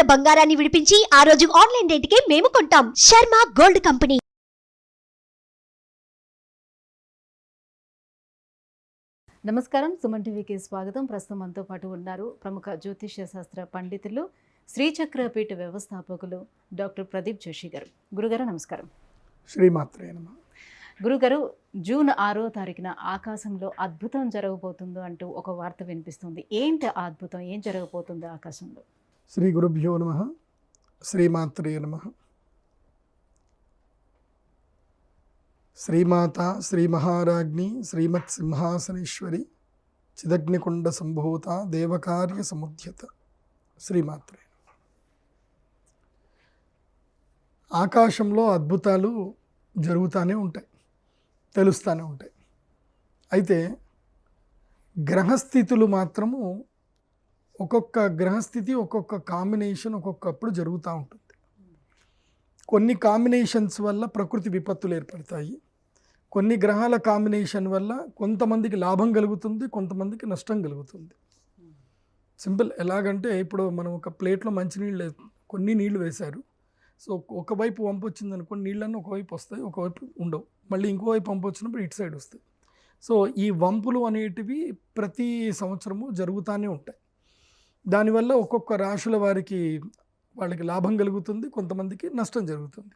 ఉన్న బంగారాన్ని విడిపించి ఆ రోజు ఆన్లైన్ రేటుకే మేము కొంటాం. Sharma gold company. నమస్కారం, సుమన్ టీవీకి స్వాగతం. ప్రస్తుతం మనతో పాటు ఉన్నారు ప్రముఖ జ్యోతిష్య శాస్త్ర పండితులు, శ్రీచక్రపీఠ వ్యవస్థాపకులు డాక్టర్ ప్రదీప్ జోషి గారు. గురుగారు నమస్కారం. శ్రీమాత్రే నమః. గురుగారు, జూన్ 6వ తారీఖున ఆకాశంలో అద్భుతం జరగబోతుందో అంటూ ఒక వార్త వినిపిస్తుంది. ఏంటి ఆ అద్భుతం? ఏం జరగబోతుంది ఆకాశంలో? శ్రీ గురుభ్యో నమః. శ్రీమాత్రే నమః. శ్రీమాత శ్రీ మహారాజ్ఞి శ్రీమత్ సింహాసనేశ్వరి చిదగ్నికుండ సంభూత దేవకార్య సముద్యత. శ్రీమాత్రే. ఆకాశంలో అద్భుతాలు జరుగుతూనే ఉంటాయి, తెలుస్తూనే ఉంటాయి. అయితే గ్రహస్థితులు మాత్రము ఒక్కొక్క గ్రహస్థితి ఒక్కొక్క కాంబినేషన్ ఒక్కొక్కప్పుడు జరుగుతూ ఉంటుంది. కొన్ని కాంబినేషన్స్ వల్ల ప్రకృతి విపత్తులు ఏర్పడతాయి. కొన్ని గ్రహాల కాంబినేషన్ వల్ల కొంతమందికి లాభం కలుగుతుంది, కొంతమందికి నష్టం కలుగుతుంది. సింపుల్. ఎలాగంటే ఇప్పుడు మనం ఒక ప్లేట్లో మంచినీళ్ళు కొన్ని నీళ్లు వేశారు. సో ఒకవైపు వంపు వచ్చింది అనుకోండి, నీళ్ళన్నీ ఒకవైపు వస్తాయి, ఒకవైపు ఉండవు. మళ్ళీ ఇంకోవైపు వంపు వచ్చినప్పుడు ఇటు సైడ్ వస్తాయి. సో ఈ వంపులు అనేటివి ప్రతి సంవత్సరము జరుగుతూనే ఉంటాయి. దానివల్ల ఒక్కొక్క రాశుల వారికి వాళ్ళకి లాభం కలుగుతుంది, కొంతమందికి నష్టం జరుగుతుంది.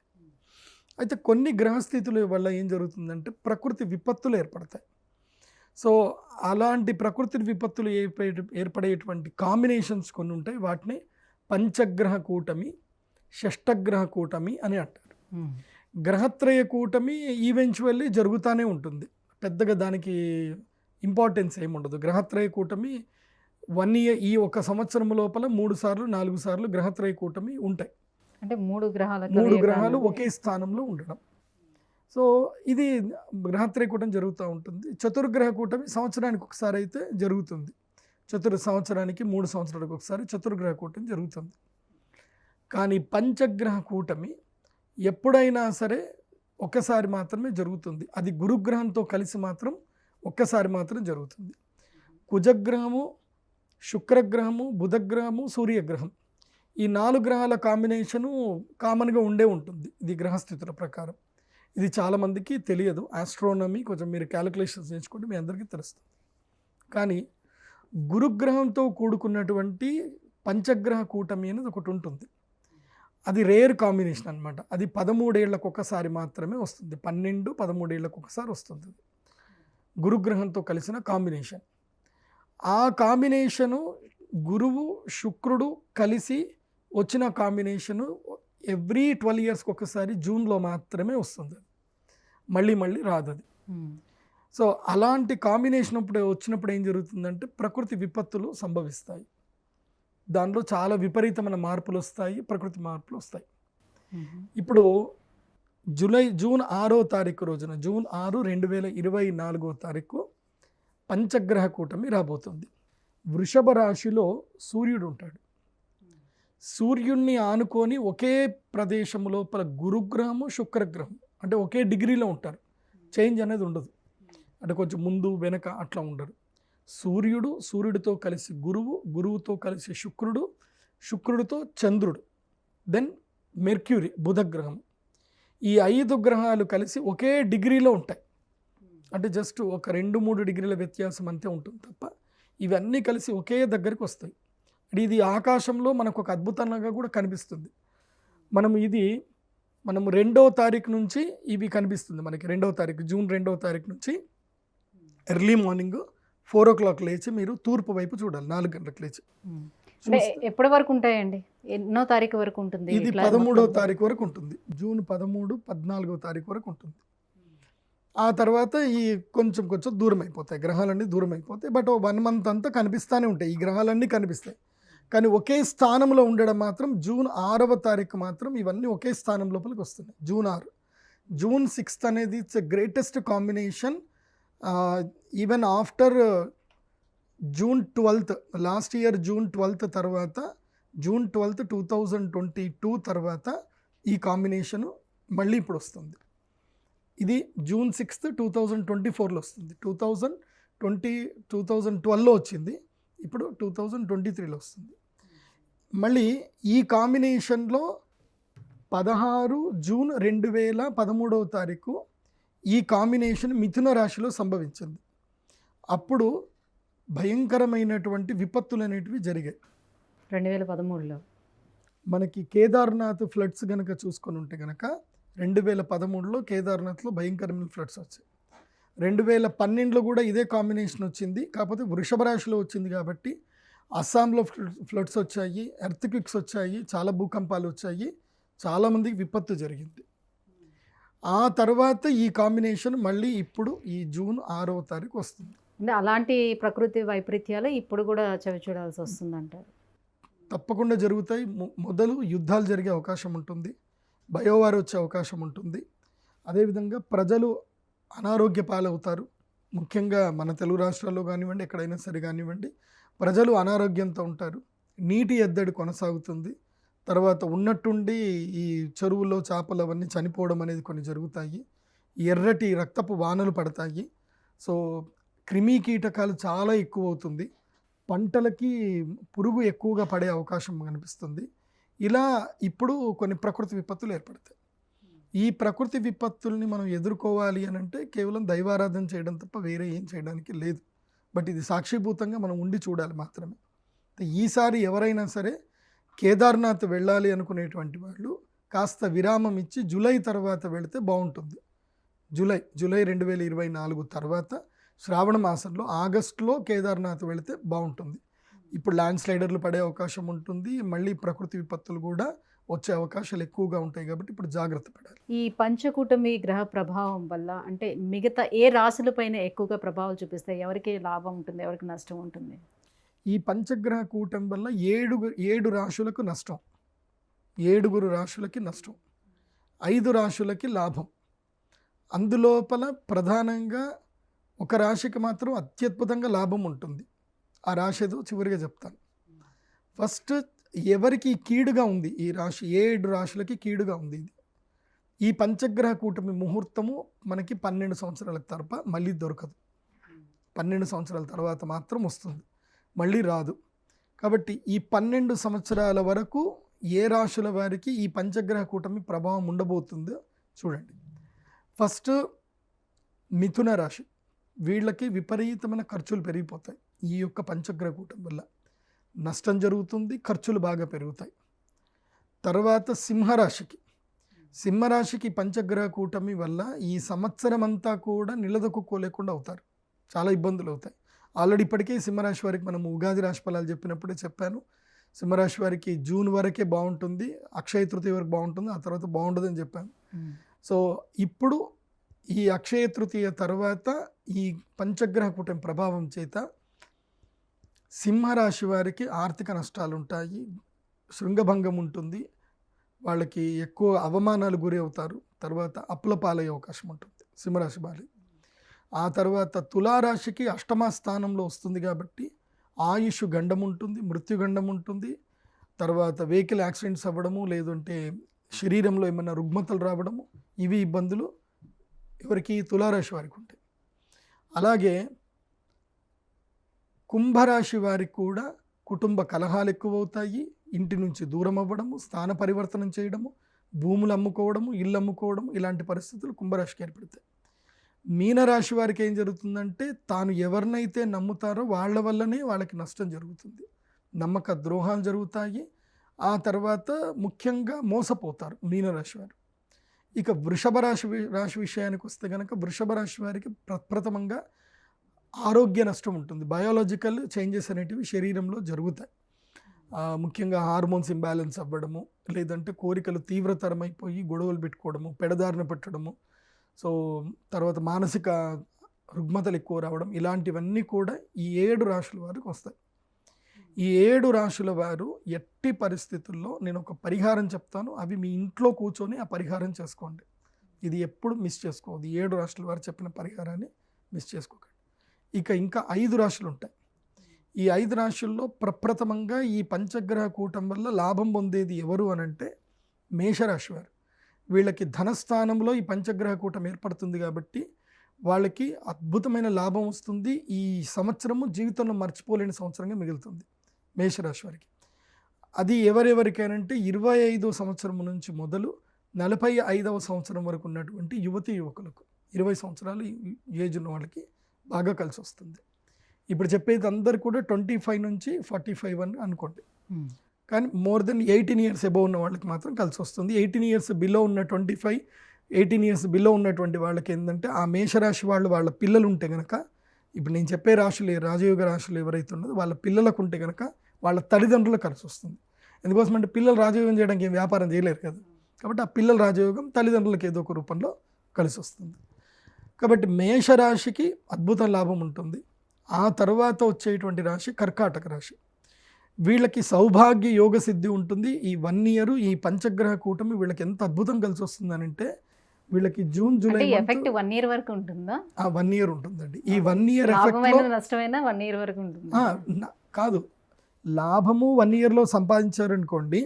అయితే కొన్ని గ్రహస్థితుల వల్ల ఏం జరుగుతుందంటే ప్రకృతి విపత్తులు ఏర్పడతాయి. సో అలాంటి ప్రకృతి విపత్తులు ఏర్పడేటువంటి కాంబినేషన్స్ కొన్ని ఉంటాయి. వాటిని పంచగ్రహ కూటమి, షష్టగ్రహ కూటమి అని అంటారు. గ్రహత్రయ కూటమి ఈవెన్చువల్లీ జరుగుతూనే ఉంటుంది, పెద్దగా దానికి ఇంపార్టెన్స్ ఏముండదు. గ్రహత్రయ కూటమి 1 year, ఈ ఒక సంవత్సరం లోపల 3 సార్లు 4 సార్లు గ్రహత్రయ కూటమి ఉంటాయి. అంటే 3 గ్రహాలు ఒకే స్థానంలో ఉండడం. సో ఇది గ్రహత్రయ కూటమి జరుగుతూ ఉంటుంది. చతుర్గ్రహ కూటమి సంవత్సరానికి ఒకసారి అయితే జరుగుతుంది. సంవత్సరానికి 3 సంవత్సరాలకు ఒకసారి చతుర్గ్రహ కూటమి జరుగుతుంది. కానీ పంచగ్రహ కూటమి ఎప్పుడైనా సరే ఒక్కసారి మాత్రమే జరుగుతుంది. అది గురుగ్రహంతో కలిసి మాత్రం ఒక్కసారి మాత్రం జరుగుతుంది. కుజగ్రహము, శుక్రగ్రహము, బుధగ్రహము, సూర్యగ్రహం, ఈ 4 గ్రహాల కాంబినేషను కామన్గా ఉంటుంది. ఇది గ్రహస్థితుల ప్రకారం. ఇది చాలామందికి తెలియదు. ఆస్ట్రోనమీ కొంచెం మీరు క్యాలిక్యులేషన్స్ నేర్చుకుంటే మీ అందరికీ తెలుస్తుంది. కానీ గురుగ్రహంతో కూడుకున్నటువంటి పంచగ్రహ కూటమి అనేది ఒకటి ఉంటుంది. అది రేర్ కాంబినేషన్ అనమాట. అది 13 ఏళ్లకు ఒకసారి మాత్రమే వస్తుంది. 12-13 ఏళ్లకు ఒకసారి వస్తుంది గురుగ్రహంతో కలిసిన కాంబినేషన్. ఆ కాంబినేషను గురువు శుక్రుడు కలిసి వచ్చిన కాంబినేషను ఎవ్రీ 12 yearsకి ఒకసారి జూన్లో మాత్రమే వస్తుంది. మళ్ళీ రాదు అది. సో అలాంటి కాంబినేషన్ వచ్చినప్పుడు ఏం జరుగుతుందంటే ప్రకృతి విపత్తులు సంభవిస్తాయి. దానిలో చాలా విపరీతమైన మార్పులు వస్తాయి, ప్రకృతి మార్పులు వస్తాయి. ఇప్పుడు జూన్ 6వ తారీఖు రోజున, జూన్ 6, 2024వ తారీఖు పంచగ్రహ కూటమి రాబోతుంది. వృషభ రాశిలో సూర్యుడు ఉంటాడు. సూర్యుడిని ఆనుకొని ఒకే ప్రదేశం లోపల గురుగ్రహము, శుక్రగ్రహం అంటే ఒకే డిగ్రీలో ఉంటారు. చేంజ్ అనేది ఉండదు. అంటే కొంచెం ముందు వెనక అట్లా ఉండరు. సూర్యుడితో కలిసి గురువుతో కలిసి శుక్రుడితో చంద్రుడు, దెన్ మెర్క్యూరీ, బుధగ్రహం. ఈ 5 గ్రహాలు కలిసి ఒకే డిగ్రీలో ఉంటాయి. అంటే జస్ట్ ఒక 2-3 డిగ్రీల వ్యత్యాసం అంతే ఉంటుంది తప్ప ఇవన్నీ కలిసి ఒకే దగ్గరికి వస్తాయి. ఇది ఆకాశంలో మనకు ఒక అద్భుతంగా కూడా కనిపిస్తుంది. మనం 2వ తారీఖు నుంచి ఇవి కనిపిస్తుంది మనకి. 2వ తారీఖు, జూన్ 2వ తారీఖు నుంచి ఎర్లీ మార్నింగ్ 4 o'clock లేచి మీరు తూర్పు వైపు చూడాలి. 4 గంటలకు లేచి. ఎప్పటి వరకు ఉంటాయండి? ఎన్నో తారీఖు వరకు ఉంటుంది? ఇది 13వ తారీఖు వరకు ఉంటుంది. జూన్ 13, 14వ తారీఖు వరకు ఉంటుంది. ఆ తర్వాత ఈ కొంచెం దూరం అయిపోతాయి, గ్రహాలన్నీ దూరం అయిపోతాయి. బట్ 1 month అంతా కనిపిస్తూనే ఉంటాయి, ఈ గ్రహాలన్నీ కనిపిస్తాయి. కానీ ఒకే స్థానంలో ఉండడం మాత్రం జూన్ 6వ తారీఖు మాత్రం ఇవన్నీ ఒకే స్థానం లోపలికి వస్తున్నాయి. జూన్ 6. జూన్ 6 అనేది it's a greatest combination. Even after June 12th, last year June 12th తర్వాత, జూన్ 12th 2022 తర్వాత ఈ కాంబినేషను మళ్ళీ ఇప్పుడు వస్తుంది. ఇది జూన్ 6th 2024లో వస్తుంది. 2012లో వచ్చింది, ఇప్పుడు 2023లో వస్తుంది. మళ్ళీ ఈ కాంబినేషన్లో 16 జూన్ 2013 ఈ కాంబినేషన్ మిథున రాశిలో సంభవించింది. అప్పుడు భయంకరమైనటువంటి విపత్తులు అనేటివి జరిగాయి. 2013లో మనకి కేదార్నాథ్ ఫ్లడ్స్ కనుక చూసుకొని ఉంటే కనుక 2013లో కేదార్నాథ్లో భయంకరమైన ఫ్లడ్స్ వచ్చాయి. 2012లో కూడా ఇదే కాంబినేషన్ వచ్చింది. కాకపోతే వృషభ రాశిలో వచ్చింది కాబట్టి అస్సాంలో ఫ్లడ్స్ వచ్చాయి, ఎర్త్క్విక్స్ వచ్చాయి, చాలా భూకంపాలు వచ్చాయి, చాలామందికి విపత్తు జరిగింది. ఆ తర్వాత ఈ కాంబినేషన్ మళ్ళీ ఇప్పుడు ఈ జూన్ 6వ తారీఖు వస్తుంది. అంటే అలాంటి ప్రకృతి వైపరీత్యాలు ఇప్పుడు కూడా చవి చూడాల్సి వస్తుందంటారు. తప్పకుండా జరుగుతాయి. మొదలు యుద్ధాలు జరిగే అవకాశం ఉంటుంది, బయోవార్ వచ్చే అవకాశం ఉంటుంది. అదేవిధంగా ప్రజలు అనారోగ్య పాలవుతారు. ముఖ్యంగా మన తెలుగు రాష్ట్రాల్లో కానివ్వండి, ఎక్కడైనా సరే కానివ్వండి, ప్రజలు అనారోగ్యంతో ఉంటారు. నీటి ఎద్దడి కొనసాగుతుంది. తర్వాత ఉన్నట్టుండి ఈ చెరువులో చేపలు అవన్నీ చనిపోవడం అనేది కొన్ని జరుగుతాయి. ఎర్రటి రక్తపు వానలు పడతాయి. సో క్రిమి కీటకాలు చాలా ఎక్కువ అవుతుంది. పంటలకి పురుగు ఎక్కువగా పడే అవకాశం కనిపిస్తుంది. ఇలా ఇప్పుడు కొన్ని ప్రకృతి విపత్తులు ఏర్పడతాయి. ఈ ప్రకృతి విపత్తుల్ని మనం ఎదుర్కోవాలి అని అంటే కేవలం దైవారాధన చేయడం తప్ప వేరే ఏం చేయడానికి లేదు. బట్ ఇది సాక్షిభూతంగా మనం ఉండి చూడాలి మాత్రమే. ఈసారి ఎవరైనా సరే కేదార్నాథ్ వెళ్ళాలి అనుకునేటువంటి వాళ్ళు కాస్త విరామం ఇచ్చి జూలై తర్వాత వెళితే బాగుంటుంది. జూలై 2024 తర్వాత శ్రావణ మాసంలో ఆగస్టులో కేదార్నాథ్ వెళితే బాగుంటుంది. ఇప్పుడు ల్యాండ్ స్లైడర్లు పడే అవకాశం ఉంటుంది. మళ్ళీ ప్రకృతి విపత్తులు కూడా వచ్చే అవకాశాలు ఎక్కువగా ఉంటాయి కాబట్టి ఇప్పుడు జాగ్రత్త పడాలి. ఈ పంచకూటమి గ్రహ ప్రభావం వల్ల అంటే మిగతా ఏ రాశులపైన ఎక్కువగా ప్రభావం చూపిస్తాయి? ఎవరికి లాభం ఉంటుంది, ఎవరికి నష్టం ఉంటుంది? ఈ పంచగ్రహ కూటమి వల్ల 7 రాశులకు నష్టం, 7 రాశులకి నష్టం, 5 రాశులకి లాభం. అందులోపల ప్రధానంగా ఒక రాశికి మాత్రం అత్యద్భుతంగా లాభం ఉంటుంది. ఆ రాశి ఏదో చివరిగా చెప్తాను. ఫస్ట్ ఎవరికి కీడుగా ఉంది ఈ రాశి, 7 రాశులకి కీడుగా ఉంది. ఇది ఈ పంచగ్రహ కూటమి ముహూర్తము మనకి 12 సంవత్సరాల తరప మళ్ళీ దొరకదు. 12 సంవత్సరాల తర్వాత మాత్రం వస్తుంది, మళ్ళీ రాదు. కాబట్టి ఈ 12 సంవత్సరాల వరకు ఏ రాశుల వారికి ఈ పంచగ్రహ కూటమి ప్రభావం ఉండబోతుందో చూడండి. ఫస్ట్ మిథున రాశి, వీళ్ళకి విపరీతమైన ఖర్చులు పెరిగిపోతాయి. ఈ యొక్క పంచగ్రహ కూటమి వల్ల నష్టం జరుగుతుంది, ఖర్చులు బాగా పెరుగుతాయి. తర్వాత సింహరాశికి పంచగ్రహ కూటమి వల్ల ఈ సంవత్సరం అంతా కూడా నిలదొక్కుకోలేకుండా అవుతారు, చాలా ఇబ్బందులు అవుతాయి. ఆల్రెడీ ఇప్పటికే సింహరాశి వారికి మనం ఉగాది రాశి ఫలాలు చెప్పినప్పుడే చెప్పాను. సింహరాశి వారికి జూన్ వరకే బాగుంటుంది, అక్షయ తృతీయ వరకు బాగుంటుంది, ఆ తర్వాత బాగుండదని చెప్పాను. సో ఇప్పుడు ఈ అక్షయ తృతీయ తర్వాత ఈ పంచగ్రహ కూటమి ప్రభావం చేత సింహరాశి వారికి ఆర్థిక నష్టాలు ఉంటాయి, శృంగభంగం ఉంటుంది, వాళ్ళకి ఎక్కువ అవమానాలు గురి అవుతారు. తర్వాత అప్పుల పాలయ్యే అవకాశం ఉంటుంది సింహరాశి వారి. ఆ తర్వాత తులారాశికి అష్టమ స్థానంలో వస్తుంది కాబట్టి ఆయుష్ గండం ఉంటుంది, మృత్యుగండం ఉంటుంది. తర్వాత వెహికల్ యాక్సిడెంట్స్ అవ్వడము, లేదంటే శరీరంలో ఏమైనా రుగ్మతలు రావడము, ఇవి ఇబ్బందులు ఎవరికి తులారాశి వారికి ఉంటాయి. అలాగే కుంభరాశి వారికి కూడా కుటుంబ కలహాలు ఎక్కువ అవుతాయి, ఇంటి నుంచి దూరం అవ్వడము, స్థాన పరివర్తనం చేయడము, భూములు అమ్ముకోవడము, ఇల్లు అమ్ముకోవడము, ఇలాంటి పరిస్థితులు కుంభరాశికి ఏర్పడతాయి. మీనరాశి వారికి ఏం జరుగుతుందంటే తాను ఎవరినైతే నమ్ముతారో వాళ్ళ వల్లనే వాళ్ళకి నష్టం జరుగుతుంది, నమ్మక ద్రోహాలు జరుగుతాయి. ఆ తర్వాత ముఖ్యంగా మోసపోతారు మీనరాశి వారు. ఇక వృషభ రాశి విషయానికి వస్తే కనుక వృషభ రాశి వారికి ప్రప్రథమంగా ఆరోగ్య నష్టం ఉంటుంది. బయాలజికల్ చేంజెస్ అనేటివి శరీరంలో జరుగుతాయి. ముఖ్యంగా హార్మోన్స్ ఇంబ్యాలెన్స్ అవ్వడము, లేదంటే కోరికలు తీవ్రతరమైపోయి గొడవలు పెట్టుకోవడము, పెడదారిన పెట్టడము, సో తర్వాత మానసిక రుగ్మతలు ఎక్కువ రావడం, ఇలాంటివన్నీ కూడా ఈ 7 రాశుల వారికి వస్తాయి. ఈ 7 రాశుల వారు ఎట్టి పరిస్థితుల్లో నేను ఒక పరిహారం చెప్తాను, అవి మీ ఇంట్లో కూర్చొని ఆ పరిహారం చేసుకోండి. ఇది ఎప్పుడు మిస్ చేసుకోవద్దు. 7 రాశుల వారు చెప్పిన పరిహారాన్ని మిస్ చేసుకోకండి. ఇక ఇంకా 5 రాశులు ఉంటాయి. ఈ 5 రాశుల్లో ప్రప్రథమంగా ఈ పంచగ్రహ కూటం వల్ల లాభం పొందేది ఎవరు అనంటే మేషరాశి వారు. వీళ్ళకి ధనస్థానంలో ఈ పంచగ్రహ కూటం ఏర్పడుతుంది కాబట్టి వాళ్ళకి అద్భుతమైన లాభం వస్తుంది. ఈ సంవత్సరము జీవితంలో మర్చిపోలేని సంవత్సరంగా మిగులుతుంది మేషరాశి వారికి. అది ఎవరెవరికైనంటే 25వ సంవత్సరం నుంచి మొదలు 45వ సంవత్సరం వరకు ఉన్నటువంటి యువతీ యువకులకు, 20 సంవత్సరాలు ఏజ్ ఉన్న వాళ్ళకి బాగా కలిసి వస్తుంది. ఇప్పుడు చెప్పేది అందరు కూడా 25 నుంచి 45 అని అనుకోండి. కానీ మోర్ దెన్ 18 ఇయర్స్ అబోవ్ ఉన్న వాళ్ళకి మాత్రం కలిసి వస్తుంది. 18 ఇయర్స్ బిలో ఉన్న 25, 18 ఇయర్స్ బిలో ఉన్నటువంటి వాళ్ళకి ఏంటంటే ఆ మేషరాశి వాళ్ళ పిల్లలు ఉంటే కనుక, ఇప్పుడు నేను చెప్పే రాశులు రాజయోగ రాశులు ఎవరైతే ఉన్నదో వాళ్ళ పిల్లలకు ఉంటే కనుక వాళ్ళ తల్లిదండ్రులకు కలిసి వస్తుంది. ఎందుకోసం అంటే పిల్లలు రాజయోగం చేయడానికి ఏం వ్యాపారం చేయలేరు కదా, కాబట్టి ఆ పిల్లల రాజయోగం తల్లిదండ్రులకు ఏదో ఒక రూపంలో కలిసి వస్తుంది. కాబట్టి మేషరాశికి అద్భుత లాభం ఉంటుంది. ఆ తర్వాత వచ్చేటువంటి రాశి కర్కాటక రాశి. వీళ్ళకి సౌభాగ్య యోగ సిద్ధి ఉంటుంది. ఈ 1 ఇయర్ ఈ పంచగ్రహ కూటమి వీళ్ళకి ఎంత అద్భుతం కలిసి వస్తుందని అంటే, వీళ్ళకి జూన్ జూలై ఎఫెక్ట్ 1 ఇయర్ వరకు ఉంటుందా? 1 ఇయర్ ఉంటుందండి. ఈ 1 ఇయర్ ఎఫెక్ట్ నష్టమైనా 1 ఇయర్ వరకు ఉంటుంది కాదు. లాభము 1 ఇయర్లో సంపాదించారనుకోండి,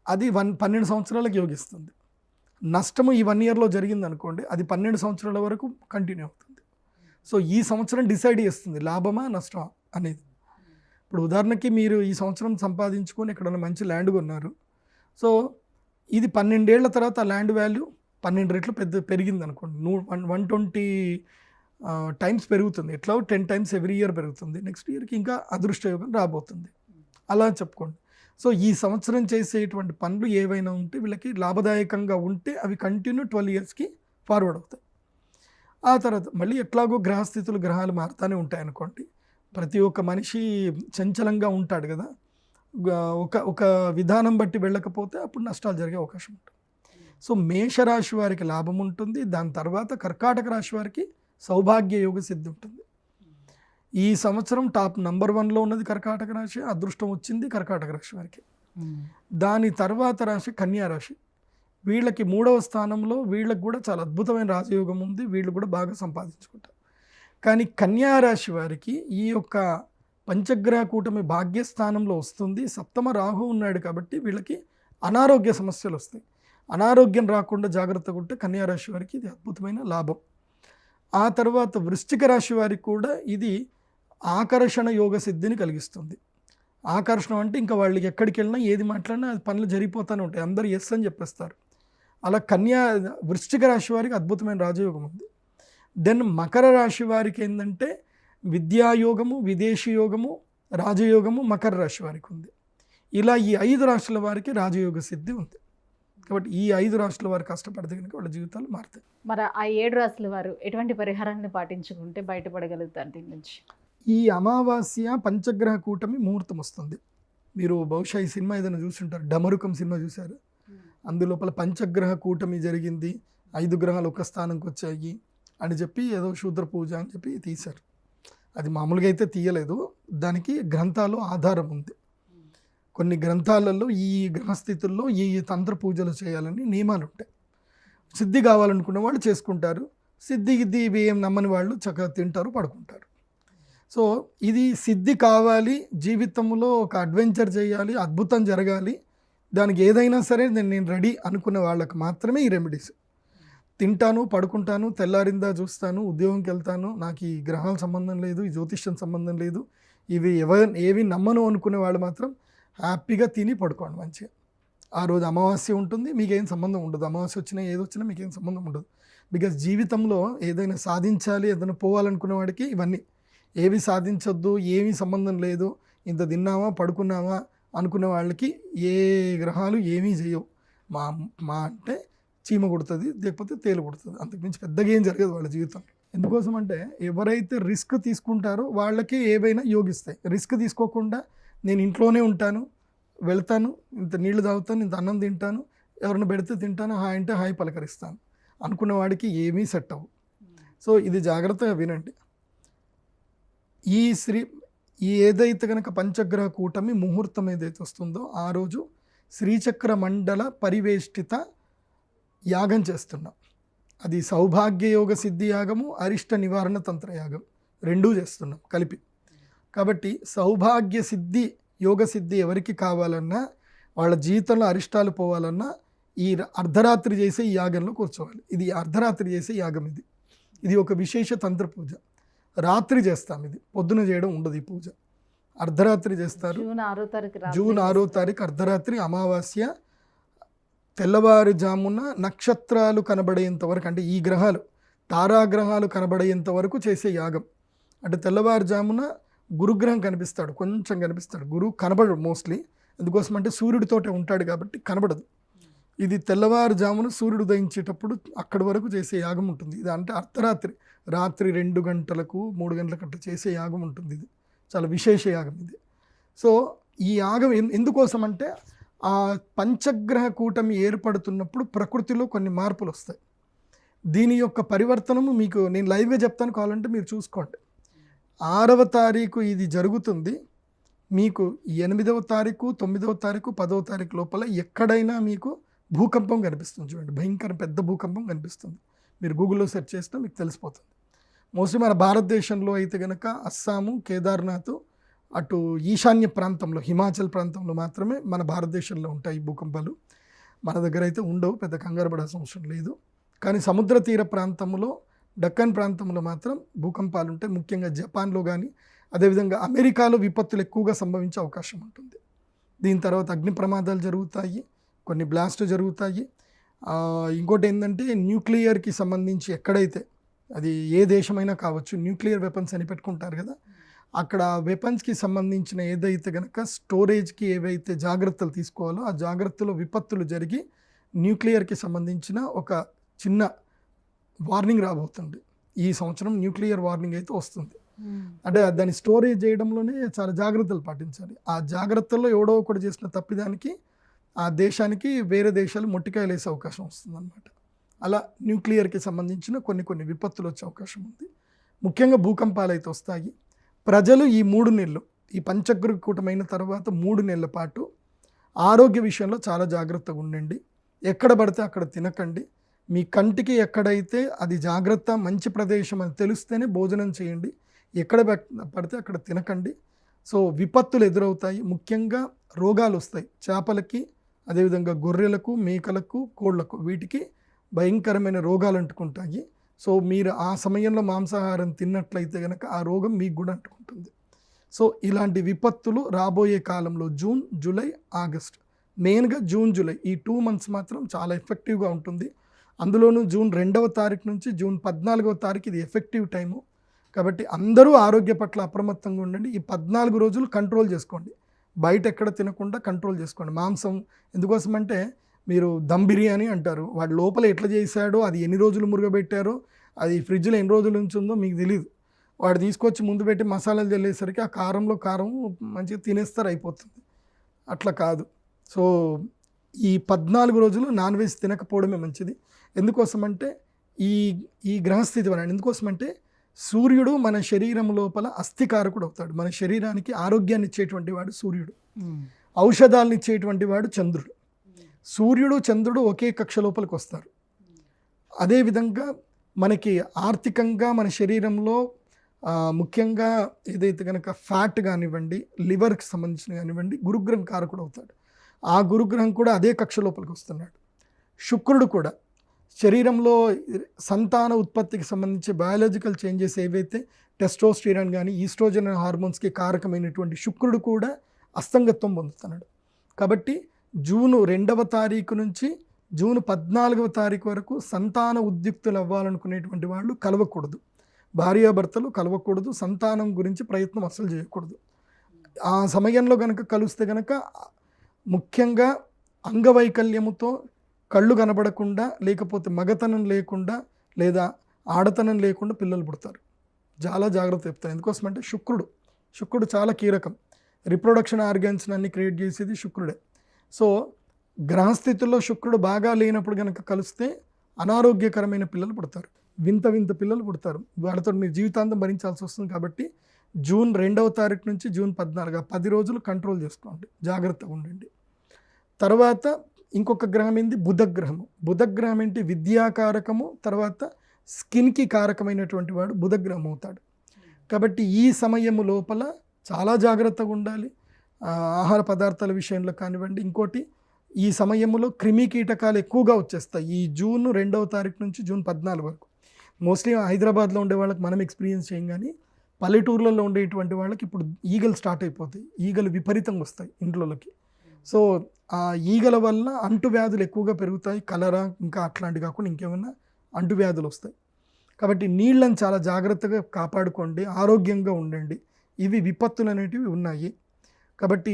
అది 12 సంవత్సరాలకు యోగిస్తుంది. నష్టము ఈ 1 ఇయర్లో జరిగింది అనుకోండి, అది 12 సంవత్సరాల వరకు కంటిన్యూ అవుతుంది. సో ఈ సంవత్సరం డిసైడ్ చేస్తుంది లాభమా నష్టమా అనేది. ఇప్పుడు ఉదాహరణకి మీరు ఈ సంవత్సరం సంపాదించుకొని ఎక్కడైనా మంచి ల్యాండ్ కొన్నారు. సో ఇది 12 ఏళ్ల తర్వాత ఆ ల్యాండ్ వాల్యూ 12 రెట్లు పెరిగింది అనుకోండి. 120 టైమ్స్ పెరుగుతుంది. ఎట్లా 10 టైమ్స్ ఎవ్రీ ఇయర్ పెరుగుతుంది. నెక్స్ట్ ఇయర్కి ఇంకా అదృష్టయోగం రాబోతుంది. అలా చెప్పుకోండి. సో ఈ సంవత్సరం చేసేటువంటి పనులు ఏవైనా ఉంటే వీళ్ళకి లాభదాయకంగా ఉంటే అవి కంటిన్యూ 12 ఇయర్స్కి ఫార్వర్డ్ అవుతాయి. ఆ తర్వాత మళ్ళీ ఎట్లాగో గ్రహస్థితులు గ్రహాలు మారుతూనే ఉంటాయి అనుకోండి. ప్రతి ఒక్క మనిషి చంచలంగా ఉంటాడు కదా, ఒక విధానం బట్టి వెళ్ళకపోతే అప్పుడు నష్టాలు జరిగే అవకాశం ఉంటుంది. సో మేషరాశి వారికి లాభం ఉంటుంది. దాని తర్వాత కర్కాటక రాశి వారికి సౌభాగ్య యోగ సిద్ధి ఉంటుంది. ఈ సంవత్సరం టాప్ నంబర్ 1లో ఉన్నది కర్కాటక రాశి. అదృష్టం వచ్చింది కర్కాటక రాశి వారికి. దాని తర్వాత రాశి కన్యా రాశి. వీళ్ళకి 3వ స్థానంలో వీళ్ళకి కూడా చాలా అద్భుతమైన రాజయోగం ఉంది. వీళ్ళు కూడా బాగా సంపాదించుకుంటారు. కానీ కన్యా రాశి వారికి ఈ యొక్క పంచగ్రహ కూటమి భాగ్యస్థానంలో వస్తుంది. 7వ రాహు ఉన్నాడు కాబట్టి వీళ్ళకి అనారోగ్య సమస్యలు వస్తాయి. అనారోగ్యం రాకుండా జాగ్రత్తగా ఉంటే కన్యా రాశి వారికి ఇది అద్భుతమైన లాభం. ఆ తర్వాత వృశ్చిక రాశి వారికి కూడా ఇది ఆకర్షణ యోగ సిద్ధిని కలిగిస్తుంది. ఆకర్షణ అంటే ఇంకా వాళ్ళకి ఎక్కడికి వెళ్ళినా ఏది మాట్లాడినా అది పనులు జరిగిపోతూనే ఉంటాయి. అందరూ ఎస్ అని చెప్పేస్తారు. అలా వృశ్చిక రాశి వారికి అద్భుతమైన రాజయోగం ఉంది. దెన్ మకర రాశి వారికి ఏంటంటే విద్యాయోగము, విదేశీ యోగము, రాజయోగము మకర రాశి వారికి ఉంది. ఇలా ఈ 5 రాశుల వారికి రాజయోగ సిద్ధి ఉంది. కాబట్టి ఈ 5 రాశుల వారు కష్టపడితే కనుక వాళ్ళ జీవితాలు మారుతాయి. మరి ఆ 7 రాశుల వారు ఎటువంటి పరిహారాన్ని పాటించుకుంటే బయటపడగలుగుతారు దీని నుంచి? ఈ అమావాస్య పంచగ్రహ కూటమి ముహూర్తం వస్తుంది. మీరు బహుశా ఈ సినిమా ఏదైనా చూసుంటారు, డమరుకం సినిమా చూశారు. అందులోపల పంచగ్రహ కూటమి జరిగింది, 5 గ్రహాలు ఒక స్థానంకి వచ్చాయి అని చెప్పి ఏదో శూద్ర పూజ అని చెప్పి తీశారు. అది మామూలుగా అయితే తీయలేదు, దానికి గ్రంథాలు ఆధారం ఉంది. కొన్ని గ్రంథాలలో ఈ గ్రహస్థితుల్లో ఈ తంత్ర పూజలు చేయాలని నియమాలు ఉంటాయి. సిద్ధి కావాలనుకున్న వాళ్ళు చేసుకుంటారు, సిద్ధి గిద్ది ఇవి ఏం నమ్మని వాళ్ళు చక్కగా తింటారు, పడుకుంటారు. సో ఇది సిద్ధి కావాలి, జీవితంలో ఒక అడ్వెంచర్ చేయాలి, అద్భుతం జరగాలి, దానికి ఏదైనా సరే నేను రెడీ అనుకున్న వాళ్ళకి మాత్రమే ఈ రెమెడీస్. తింటాను, పడుకుంటాను, తెల్లారిందా చూస్తాను, ఉద్యోగంకి వెళ్తాను, నాకు ఈ గ్రహాల సంబంధం లేదు, ఈ జ్యోతిష్యం సంబంధం లేదు, ఏవి నమ్మను అనుకునే వాళ్ళు మాత్రం హ్యాపీగా తిని పడుకోండి మంచిగా. ఆ రోజు అమావాస్య ఉంటుంది, మీకేం సంబంధం ఉండదు. అమావాస్య వచ్చినా ఏదొచ్చినా మీకేం సంబంధం ఉండదు. బికాజ్ జీవితంలో ఏదైనా సాధించాలి, ఏదైనా పోవాలనుకునే వాడికి ఇవన్నీ ఏవి సాధించొద్దు, ఏమీ సంబంధం లేదు, ఇంత తిన్నామా పడుకున్నామా అనుకునే వాళ్ళకి ఏ గ్రహాలు ఏమీ చేయవు. మా అంటే చీమ కొడుతుంది, లేకపోతే తేలు కొడుతుంది, అంతకుమించి పెద్దగా ఏం జరగదు వాళ్ళ జీవితం. ఎందుకోసం అంటే ఎవరైతే రిస్క్ తీసుకుంటారో వాళ్ళకి ఏవైనా యోగిస్తాయి. రిస్క్ తీసుకోకుండా నేను ఇంట్లోనే ఉంటాను, వెళ్తాను, ఇంత నీళ్లు తాగుతాను, ఇంత అన్నం తింటాను, ఎవరిని పెడితే తింటాను, హాయ్ అంటే హాయ్ పలకరిస్తాను అనుకున్న వాడికి ఏమీ సెట్ అవ్వు. సో ఇది జాగ్రత్తగా వినండి. ఈ ఏదైతే కనుక పంచగ్రహ కూటమి ముహూర్తం ఏదైతే వస్తుందో ఆ రోజు శ్రీచక్ర మండల పరివేష్టిత యాగం చేస్తున్నాం. అది సౌభాగ్య యోగ సిద్ధి యాగము, అరిష్ట నివారణ తంత్ర యాగం రెండూ చేస్తున్నాం కలిపి. కాబట్టి సౌభాగ్య సిద్ధి యోగ సిద్ధి ఎవరికి కావాలన్నా, వాళ్ళ జీవితంలో అరిష్టాలు పోవాలన్నా ఈ అర్ధరాత్రి చేసే ఈ యాగంలో కూర్చోవాలి. ఇది అర్ధరాత్రి చేసే యాగం. ఇది ఒక విశేష తంత్ర పూజ. రాత్రి చేస్తాం, ఇది పొద్దున చేయడం ఉండదు. ఈ పూజ అర్ధరాత్రి చేస్తారు. జూన్ 6వ తారీఖు రాత్రి జూన్ 6వ తారీఖు అర్ధరాత్రి అమావాస్య తెల్లవారుజామున నక్షత్రాలు కనబడేంత వరకు, అంటే ఈ గ్రహాలు తారాగ్రహాలు కనబడేంత వరకు చేసే యాగం. అంటే తెల్లవారుజామున గురుగ్రహం కనిపిస్తాడు, కొంచెం కనిపిస్తాడు. గురువు కనబడడు మోస్ట్లీ, ఎందుకోసం అంటే సూర్యుడితోటే ఉంటాడు కాబట్టి కనబడదు. ఇది తెల్లవారుజామున సూర్యుడు ఉదయించేటప్పుడు అక్కడి వరకు చేసే యాగం ఉంటుంది. ఇది అంటే అర్ధరాత్రి, రాత్రి 2 గంటలకు 3 గంటలకు అట్లా చేసే యాగం ఉంటుంది. ఇది చాలా విశేష యాగం ఇది. సో ఈ యాగం ఎందుకోసం అంటే ఆ పంచగ్రహ కూటమి ఏర్పడుతున్నప్పుడు ప్రకృతిలో కొన్ని మార్పులు వస్తాయి. దీని యొక్క పరివర్తనము మీకు నేను లైవ్గా చెప్తాను, కావాలంటే మీరు చూసుకోండి. 6వ తారీఖు ఇది జరుగుతుంది. మీకు 8వ తారీఖు, 9వ తారీఖు, 10వ తారీఖు లోపల ఎక్కడైనా మీకు భూకంపం కనిపిస్తుంది. చూడండి, భయంకర పెద్ద భూకంపం కనిపిస్తుంది. మీరు గూగుల్లో సెర్చ్ చేస్తే మీకు తెలిసిపోతుంది. మోస్ట్లీ మన భారతదేశంలో అయితే కనుక అస్సాము, కేదార్నాథ్, అటు ఈశాన్య ప్రాంతంలో హిమాచల్ ప్రాంతంలో మాత్రమే మన భారతదేశంలో ఉంటాయి భూకంపాలు. మన దగ్గర అయితే ఉండవు, పెద్ద కంగారు పడాల్సిన అవసరం లేదు. కానీ సముద్ర తీర ప్రాంతంలో, డక్కన్ ప్రాంతంలో మాత్రం భూకంపాలు ఉంటాయి. ముఖ్యంగా జపాన్లో కానీ, అదేవిధంగా అమెరికాలో విపత్తులు ఎక్కువగా సంభవించే అవకాశం ఉంటుంది. దీని తర్వాత అగ్ని ప్రమాదాలు జరుగుతాయి, కొన్ని బ్లాస్ట్ జరుగుతాయి. ఇంకోటి ఏంటంటే న్యూక్లియర్కి సంబంధించి ఎక్కడైతే, అది ఏ దేశమైనా కావచ్చు, న్యూక్లియర్ వెపన్స్ అని పెట్టుకుంటారు కదా, అక్కడ వెపన్స్కి సంబంధించిన ఏదైతే కనుక స్టోరేజ్కి ఏవైతే జాగ్రత్తలు తీసుకోవాలో ఆ జాగ్రత్తలో విపత్తులు జరిగి న్యూక్లియర్కి సంబంధించిన ఒక చిన్న వార్నింగ్ రాబోతుంది. ఈ సంవత్సరం న్యూక్లియర్ వార్నింగ్ అయితే వస్తుంది. అంటే దాన్ని స్టోరేజ్ చేయడంలోనే చాలా జాగ్రత్తలు పాటించాలి. ఆ జాగ్రత్తల్లో ఎవడో ఒకటి చేసిన తప్పిదానికి ఆ దేశానికి వేరే దేశాలు మొట్టికాయలు వేసే అవకాశం వస్తుంది అన్నమాట. అలా న్యూక్లియర్కి సంబంధించిన కొన్ని విపత్తులు వచ్చే అవకాశం ఉంది. ముఖ్యంగా భూకంపాలు అయితే వస్తాయి. ప్రజలు ఈ 3 నెలలు, ఈ పంచగ్రహ కూటమైన తర్వాత 3 నెలల పాటు ఆరోగ్య విషయంలో చాలా జాగ్రత్తగా ఉండండి. ఎక్కడ పడితే అక్కడ తినకండి. మీ కంటికి ఎక్కడైతే అది జాగ్రత్త, మంచి ప్రదేశం అని తెలిస్తేనే భోజనం చేయండి. ఎక్కడ పడితే అక్కడ తినకండి. సో విపత్తులు ఎదురవుతాయి, ముఖ్యంగా రోగాలు వస్తాయి. చేపలకి, అదేవిధంగా గొర్రెలకు, మేకలకు, కోళ్లకు, వీటికి భయంకరమైన రోగాలు అంటుకుంటాయి. సో మీరు ఆ సమయంలో మాంసాహారం తిన్నట్లయితే కనుక ఆ రోగం మీకు కూడా అంటుకుంటుంది. సో ఇలాంటి విపత్తులు రాబోయే కాలంలో జూన్, జూలై, ఆగస్ట్, మెయిన్గా జూన్, జూలై ఈ 2 months మాత్రం చాలా ఎఫెక్టివ్గా ఉంటుంది. అందులోనూ జూన్ 2వ తారీఖు నుంచి జూన్ 14వ తారీఖు ఇది ఎఫెక్టివ్ టైము. కాబట్టి అందరూ ఆరోగ్య పట్ల అప్రమత్తంగా ఉండండి. ఈ 14 రోజులు కంట్రోల్ చేసుకోండి. బయట ఎక్కడ తినకుండా కంట్రోల్ చేసుకోండి. మాంసం ఎందుకోసమంటే మీరు దమ్ బిర్యానీ అంటారు, వాడు లోపల ఎట్లా చేశాడో, అది ఎన్ని రోజులు మురుగబెట్టారో, అది ఫ్రిడ్జ్లో ఎన్ని రోజులు ఉంచుందో మీకు తెలియదు. వాడు తీసుకొచ్చి ముందు పెట్టి మసాలాలు చల్లేసరికి ఆ కారంలో కారం మంచిగా తినేస్తారు, అయిపోతుంది. అట్లా కాదు. సో ఈ 14 రోజులు నాన్ వెజ్ తినకపోవడమే మంచిది. ఎందుకోసమంటే ఈ గ్రహస్థితి వలన, ఎందుకోసమంటే సూర్యుడు మన శరీరం లోపల అస్థికారకుడు అవుతాడు. మన శరీరానికి ఆరోగ్యాన్ని ఇచ్చేటువంటి వాడు సూర్యుడు, ఔషధాలను ఇచ్చేటువంటి వాడు చంద్రుడు. సూర్యుడు, చంద్రుడు ఒకే కక్ష లోపలికి వస్తారు. అదేవిధంగా మనకి ఆర్థికంగా మన శరీరంలో ముఖ్యంగా ఏదైతే కనుక ఫ్యాట్ కానివ్వండి, లివర్కి సంబంధించిన కానివ్వండి, గురుగ్రహం కారకుడు అవుతాడు. ఆ గురుగ్రహం కూడా అదే కక్ష లోపలికి వస్తున్నాడు. శుక్రుడు కూడా శరీరంలో సంతాన ఉత్పత్తికి సంబంధించి బయాలజికల్ చేంజెస్ ఏవైతే టెస్టోస్టిరాన్ కానీ ఈస్ట్రోజన్ హార్మోన్స్కి కారకమైనటువంటి శుక్రుడు కూడా అస్తంగత్వం పొందుతున్నాడు. కాబట్టి జూన్ 2వ తారీఖు నుంచి జూన్ 14వ తారీఖు వరకు సంతాన ఉద్యుక్తులు అవ్వాలనుకునేటువంటి వాళ్ళు కలవకూడదు. భార్యాభర్తలు కలవకూడదు. సంతానం గురించి ప్రయత్నం అస్సలు చేయకూడదు. ఆ సమయంలో కనుక కలిస్తే కనుక ముఖ్యంగా అంగవైకల్యముతో కళ్ళు కనబడకుండా, లేకపోతే మగతనం లేకుండా, లేదా ఆడతనం లేకుండా పిల్లలు పుడతారు. చాలా జాగ్రత్త చెప్తారు. ఎందుకోసమంటే శుక్రుడు చాలా కీలకం. రిప్రొడక్షన్ ఆర్గాన్స్ అన్ని క్రియేట్ చేసేది శుక్రుడే. సో గ్రహస్థితుల్లో శుక్రుడు బాగా లేనప్పుడు కనుక కలిస్తే అనారోగ్యకరమైన పిల్లలు పుడతారు, వింత పిల్లలు పుడతారు. వాళ్ళతో మీరు జీవితాంతం భరించాల్సి వస్తుంది. కాబట్టి జూన్ 2వ తారీఖు నుంచి జూన్ 14 10 రోజులు కంట్రోల్ చేసుకోండి, జాగ్రత్తగా ఉండండి. తర్వాత ఇంకొక గ్రహం ఏంది, బుధగ్రహము. బుధగ్రహం ఏంటి, విద్యాకారకము, తర్వాత స్కిన్కి కారకమైనటువంటి వాడు బుధగ్రహం అవుతాడు. కాబట్టి ఈ సమయము లోపల చాలా జాగ్రత్తగా ఉండాలి. ఆహార పదార్థాల విషయంలో కానివ్వండి. ఇంకోటి, ఈ సమయంలో క్రిమి కీటకాలు ఎక్కువగా వచ్చేస్తాయి. ఈ జూన్ 2వ తారీఖు నుంచి జూన్ 14 వరకు మోస్ట్లీ హైదరాబాద్లో ఉండే వాళ్ళకి మనం ఎక్స్పీరియన్స్ చేయం. కానీ పల్లెటూర్లలో ఉండేటువంటి వాళ్ళకి ఇప్పుడు ఈగలు స్టార్ట్ అయిపోతాయి, ఈగలు విపరీతంగా వస్తాయి ఇంట్లోకి. సో ఆ ఈగల వల్ల అంటువ్యాధులు ఎక్కువగా పెరుగుతాయి, కలరా ఇంకా అట్లాంటివి కాకుండా ఇంకేమైనా అంటువ్యాధులు వస్తాయి. కాబట్టి నీళ్ళని చాలా జాగ్రత్తగా కాపాడుకోండి, ఆరోగ్యంగా ఉండండి. ఇవి విపత్తులు అనేటివి ఉన్నాయి. కాబట్టి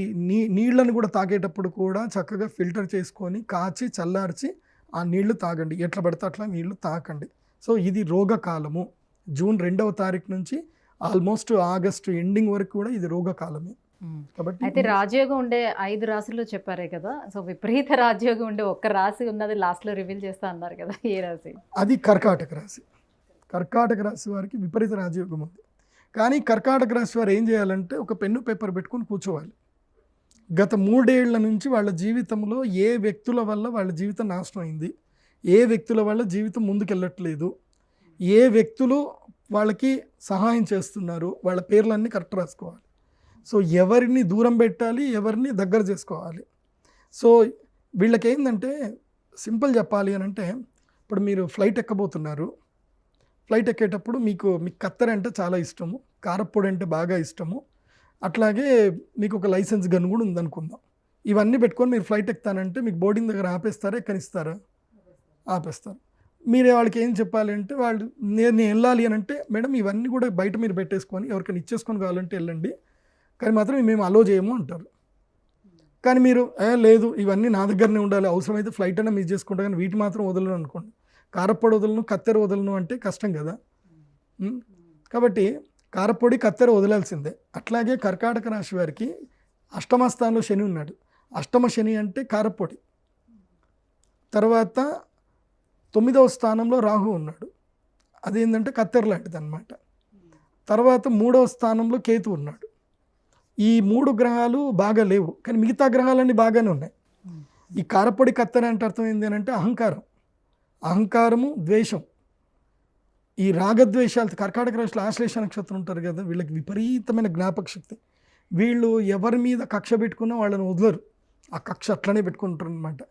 నీళ్ళను కూడా తాగేటప్పుడు కూడా చక్కగా ఫిల్టర్ చేసుకొని కాచి చల్లార్చి ఆ నీళ్లు తాగండి. ఎట్లా పడితే అట్లా నీళ్లు తాకండి. సో ఇది రోగకాలము. జూన్ 2వ తారీఖు నుంచి ఆల్మోస్ట్ ఆగస్టు ఎండింగ్ వరకు కూడా ఇది రోగకాలమే. కాబట్టి అయితే రాజయోగం ఉండే 5 రాశుల్లో చెప్పారే కదా, సో విపరీత రాజయోగం ఉండే ఒక్క రాశి ఉన్నది లాస్ట్లో రివీల్ చేస్తా అన్నారు కదా, ఏ రాశి? అది కర్కాటక రాశి. కర్కాటక రాశి వారికి విపరీత రాజయోగం ఉంది. కానీ కర్కాటక రాశి వారు ఏం చేయాలంటే ఒక పెన్ను పేపర్ పెట్టుకొని కూర్చోవాలి. గత 3 ఏళ్ల నుంచి వాళ్ళ జీవితంలో ఏ వ్యక్తుల వల్ల వాళ్ళ జీవితం నాశనం అయింది, ఏ వ్యక్తుల వల్ల జీవితం ముందుకెళ్ళట్లేదు, ఏ వ్యక్తులు వాళ్ళకి సహాయం చేస్తున్నారు, వాళ్ళ పేర్లన్నీ కరెక్ట్ రాసుకోవాలి. సో ఎవరిని దూరం పెట్టాలి, ఎవరిని దగ్గర చేసుకోవాలి. సో వీళ్ళకి ఏంటంటే సింపుల్ చెప్పాలి అని అంటే, ఇప్పుడు మీరు ఫ్లైట్ ఎక్కబోతున్నారు. ఫ్లైట్ ఎక్కేటప్పుడు మీకు కత్తెర అంటే చాలా ఇష్టము, కారప్పొడి అంటే బాగా ఇష్టము, అట్లాగే మీకు ఒక లైసెన్స్ గన్ కూడా ఉందనుకుందాం. ఇవన్నీ పెట్టుకొని మీరు ఫ్లైట్ ఎక్కుతానంటే మీకు బోర్డింగ్ దగ్గర ఆపేస్తారా, ఎక్కనిస్తారా? ఆపేస్తారు. మీరే వాళ్ళకి ఏం చెప్పాలి అంటే, వాళ్ళు నేను వెళ్ళాలి అని అంటే, మేడం ఇవన్నీ కూడా బయట మీరు పెట్టేసుకొని ఎవరికైనా ఇచ్చేసుకొని కావాలంటే వెళ్ళండి, కానీ మాత్రం మేము అలో చేయము అంటారు. కానీ మీరు లేదు ఇవన్నీ నా దగ్గరనే ఉండాలి, అవసరమైతే ఫ్లైట్ అయినా మిస్ చేసుకుంటా, కానీ వీటి మాత్రం వదలను అనుకోండి. కారప్పొడి వదలను, కత్తెర వదలను అంటే కష్టం కదా. కాబట్టి కారప్పొడి కత్తెర వదలాల్సిందే. అట్లాగే కర్కాటక రాశి వారికి అష్టమ స్థానంలో శని ఉన్నాడు. అష్టమ శని అంటే కారప్పొడి. తర్వాత 9వ స్థానంలో రాహు ఉన్నాడు, అదేంటంటే కత్తెర లాంటిది అనమాట. తర్వాత 3వ స్థానంలో కేతు ఉన్నాడు. ఈ 3 గ్రహాలు బాగా లేవు, కానీ మిగతా గ్రహాలన్నీ బాగానే ఉన్నాయి. ఈ కారప్పొడి కత్తెర అంటే అర్థం ఏంటి అని అంటే అహంకారము, ద్వేషం. ఈ రాగద్వేషాలు కర్కాటక రాశిలో ఆశ్లేష నక్షత్రం ఉంటారు కదా, వీళ్ళకి విపరీతమైన జ్ఞాపక శక్తి. వీళ్ళు ఎవరి మీద కక్ష పెట్టుకున్నా వాళ్ళని వదలరు, ఆ కక్ష అట్లనే పెట్టుకుంటారు అనమాట.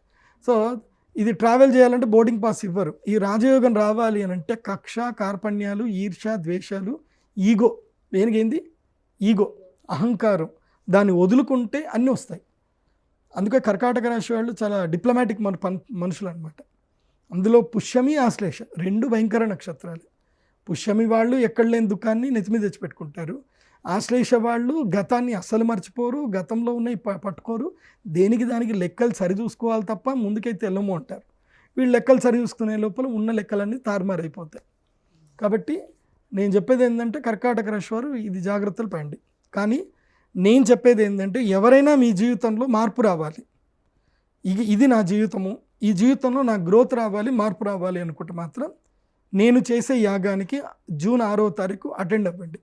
సో ఇది ట్రావెల్ చేయాలంటే బోర్డింగ్ పాస్ ఇవ్వరు. ఈ రాజయోగం రావాలి అని అంటే కక్ష, కార్పణ్యాలు, ఈర్ష్య, ద్వేషాలు, ఈగో, దేనికేంది ఈగో, అహంకారం, దాన్ని వదులుకుంటే అన్నీ వస్తాయి. అందుకే కర్కాటక రాశి వాళ్ళు చాలా డిప్లొమాటిక్ మనుషులు అనమాట. అందులో పుష్యమి, ఆశ్లేష 2 భయంకర నక్షత్రాలు. పుష్యమి వాళ్ళు ఎక్కడ లేని దుఃఖాన్ని నెత్తిమీద తెచ్చిపెట్టుకుంటారు. ఆశ్లేష వాళ్ళు గతాన్ని అస్సలు మర్చిపోరు, గతంలో ఉన్నాయి పట్టుకోరు, దేనికి దానికి లెక్కలు సరిచూసుకోవాలి తప్ప ముందుకైతే వెళ్ళము అంటారు. వీళ్ళు లెక్కలు సరిచూసుకునే లోపల ఉన్న లెక్కలన్నీ తారుమారైపోతాయి. కాబట్టి నేను చెప్పేది ఏంటంటే కర్కాటక రాశి వారు ఇది జాగ్రత్తలు పడండి. కానీ నేను చెప్పేది ఏంటంటే ఎవరైనా మీ జీవితంలో మార్పు రావాలి, ఇది నా జీవితము, ఈ జీవితంలో నా గ్రోత్ రావాలి, మార్పు రావాలి అనుకుంటే మాత్రం నేను చేసే యాగానికి జూన్ 6వ తారీఖు అటెండ్ అవ్వండి.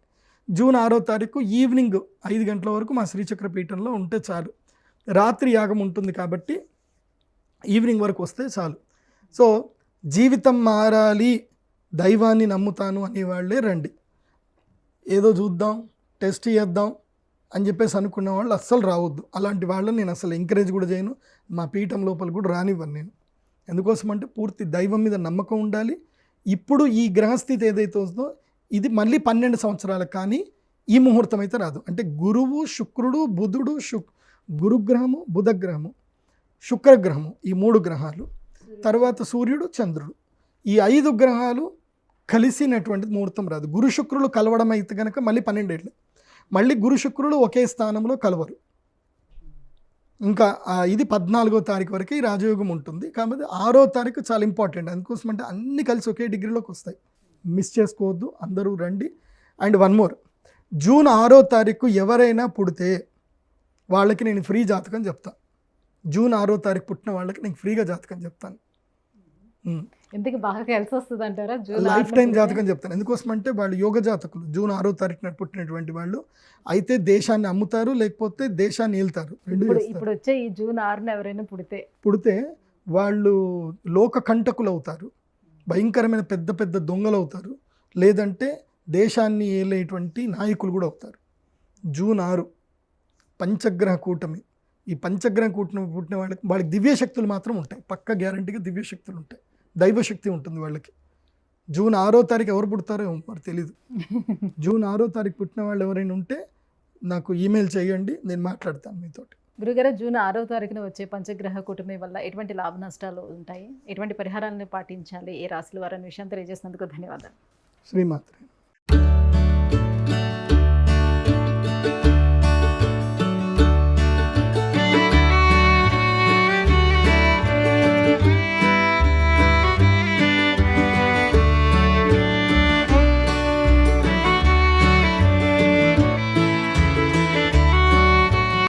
జూన్ 6వ తారీఖు ఈవినింగ్ 5 గంటల వరకు మా శ్రీచక్ర పీఠంలో ఉంటే చాలు. రాత్రి యాగం ఉంటుంది కాబట్టి ఈవినింగ్ వరకు వస్తే చాలు. సో జీవితం మారాలి, దైవాన్ని నమ్ముతాను అనేవాళ్ళే రండి. ఏదో చూద్దాం, టెస్ట్ చేద్దాం అని చెప్పేసి అనుకున్న వాళ్ళు అస్సలు రావద్దు. అలాంటి వాళ్ళని నేను అసలు ఎంకరేజ్ కూడా చేయను, మా పీఠం లోపల కూడా రానివ్వను నేను. ఎందుకోసం అంటే పూర్తి దైవం మీద నమ్మకం ఉండాలి. ఇప్పుడు ఈ గ్రహస్థితి ఏదైతే వస్తుందో ఇది మళ్ళీ 12 సంవత్సరాలకు కానీ ఈ ముహూర్తం అయితే రాదు. అంటే గురువు, శుక్రుడు, బుధుడు, గురుగ్రహము, బుధగ్రహము, శుక్రగ్రహము, ఈ 3 గ్రహాలు, తర్వాత సూర్యుడు, చంద్రుడు, ఈ 5 గ్రహాలు కలిసినటువంటి ముహూర్తం రాదు. గురు శుక్రులు కలవడం అయితే కనుక మళ్ళీ 12 ఏళ్ళు, మళ్ళీ గురు శుక్రులు ఒకే స్థానంలో కలవరు. ఇంకా ఇది 14వ తారీఖు వరకు ఈ రాజయోగం ఉంటుంది. కాబట్టి 6వ తారీఖు చాలా ఇంపార్టెంట్. అందుకోసం అంటే అన్నీ కలిసి ఒకే డిగ్రీలోకి వస్తాయి, మిస్ చేసుకోవద్దు, అందరూ రండి. అండ్ 1 మోర్, జూన్ 6వ తారీఖు ఎవరైనా పుడితే వాళ్ళకి నేను ఫ్రీ జాతకం చెప్తాను. జూన్ 6వ తారీఖు పుట్టిన వాళ్ళకి నేను ఫ్రీగా జాతకం చెప్తాను. ఎందుకు బాగా కలిసి వస్తుంది అంటారా? లైఫ్ టైం జాతకం చెప్తాను. ఎందుకోసం అంటే వాళ్ళు యోగ జాతకులు, జూన్ 6వ తారీఖున పుట్టినటువంటి వాళ్ళు అయితే దేశాన్ని అమ్ముతారు, లేకపోతే దేశాన్ని ఏళ్తారు. ఇప్పుడు వచ్చే ఈ జూన్ 6న ఎవరైనా పుడితే వాళ్ళు లోక కంటకులు అవుతారు, భయంకరమైన పెద్ద పెద్ద దొంగలు అవుతారు, లేదంటే దేశాన్ని ఏలేటువంటి నాయకులు కూడా అవుతారు. జూన్ 6 పంచగ్రహ కూటమి. ఈ పంచగ్రహ కూటమి పుట్టిన వాళ్ళకి దివ్యశక్తులు మాత్రం ఉంటాయి, పక్క గ్యారంటీగా దివ్యశక్తులు ఉంటాయి, దైవశక్తి ఉంటుంది వాళ్ళకి. జూన్ 6వ తారీఖు ఎవరు పుడతారో మరి తెలీదు. జూన్ 6వ తారీఖు పుట్టిన వాళ్ళు ఎవరైనా ఉంటే నాకు ఈమెయిల్ చేయండి, నేను మాట్లాడతాను మీతోటి. గురుగారు, జూన్ 6వ తారీఖున వచ్చే పంచగ్రహ కూటమి వల్ల ఎటువంటి లాభ నష్టాలు ఉంటాయి, ఎటువంటి పరిహారాలను పాటించాలి, ఏ రాశుల వారని విషయం తెలియజేసినందుకు ధన్యవాదాలు. శ్రీమాత్రే.